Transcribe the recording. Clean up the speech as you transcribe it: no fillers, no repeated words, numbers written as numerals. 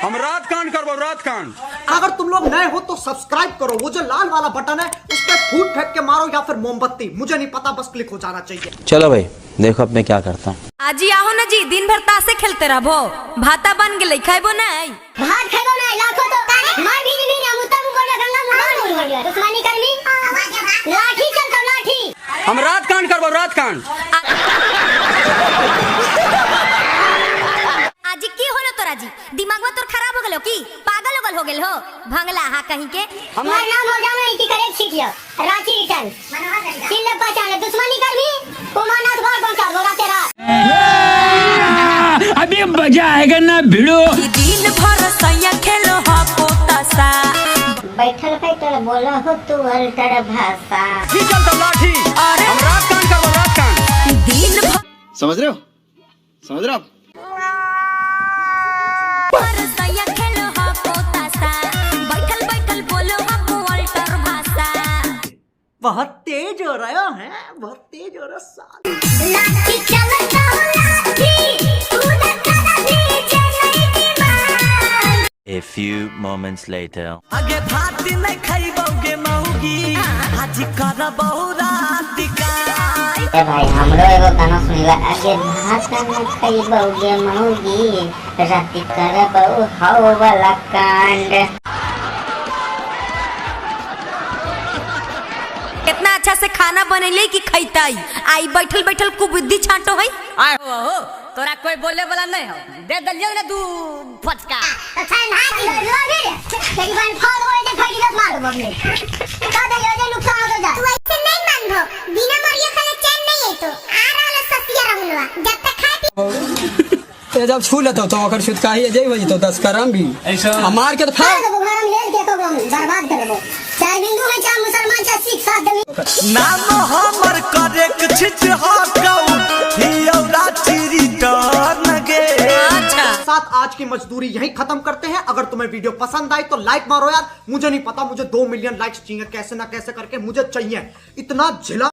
हम रात कांड करबो रात कांड। अगर तुम लोग नए हो तो सब्सक्राइब करो, वो जो लाल वाला बटन है उस पर फूट फेंक के मारो या फिर मोमबत्ती, मुझे नहीं पता, बस क्लिक हो जाना चाहिए। चलो भाई देखो अब मैं क्या करता हूँ। आजी आओ ना जी, दिन भर तासे खेलते रहबो, भाता बन गेलै खाइबो नहीं। भात खाइबो नहीं, लाखो तो मार भी नहीं ना, मुतम को गंगा मुहान बोल गया दुश्मनी करनी, लाठी चलता लाठी। हम रात कांड करबो रात कांड। आजी की होलो तोरा जी, दिमागवा तोर खराब हो गेलो की, पागल उगल हो गेल हो, भंगला हा कहीं के। हमार नाम हो जाना इति करे सीख लियो, रांची रिटर्न सिल्ले पहचान दुश्मनी करनी, उमानाथ घर पहुंचा दो रात तेरा। अभी मजा आएगा ना भिड़ो। दिन भर सैया खेलो हा पोतासा, बैठल बैठल बोला हो तू अल्टर भाषा। लाठी चलता लाठी। हम रात कांड करबो रात कांड। दिन भर समझ रहे हो, समझ रहे हो आप? सैया खेलो हा पोतासा, बैठल बैठल बोलो हा अल्टर भाषा। बहुत तेज हो रहा है, बहुत तेज हो रहा है। लाठी चलता लाठी, उड़ता लाठी चलई दीवार। A few moments later. आगे भात नहीं खाइबोगे मौगी, हाजी करबो रात का। ए भाई हमरो एगो गाना सुनिला, आगे भात न खाइबोगे मौगी, राति करबो हौ वाला कांड। कितना अच्छा से खाना बनेले की खैताई, आई बैठल बैठल कुबुद्धि छांटो है। आय हो तोरा कोई बोले वाला नहीं हो, दे दलियो ना दू फटका। अच्छा ना लोगे तेरी बहन फोन होए दे फटी दस मार दो बबले का दे यो दे नुकसान हो जा। तू ऐसे नहीं मान भो, बिना मरिए खाले चैन नहीं है तो आ रहा ससिया रहलवा, जब तक खाए ते जब छू लेतो तो ओकर छुटका ही जई बजी तो 10 करम भी ऐसा मार के तो खा दो घरम ले के तो बर्बाद कर दो। चार हिंदू है चार मुसलमान चार सिख साथ दे नाम हमर करे कुछ हो गौ हियौरा चिरी टर्न गे। अच्छा साथ आज की मजदूरी यहीं खत्म करते हैं। अगर तुम्हें वीडियो पसंद आई तो लाइक मारो यार, मुझे नहीं पता, मुझे 2 मिलियन लाइक्स चाहिए, कैसे ना कैसे करके मुझे चाहिए। इतना झिला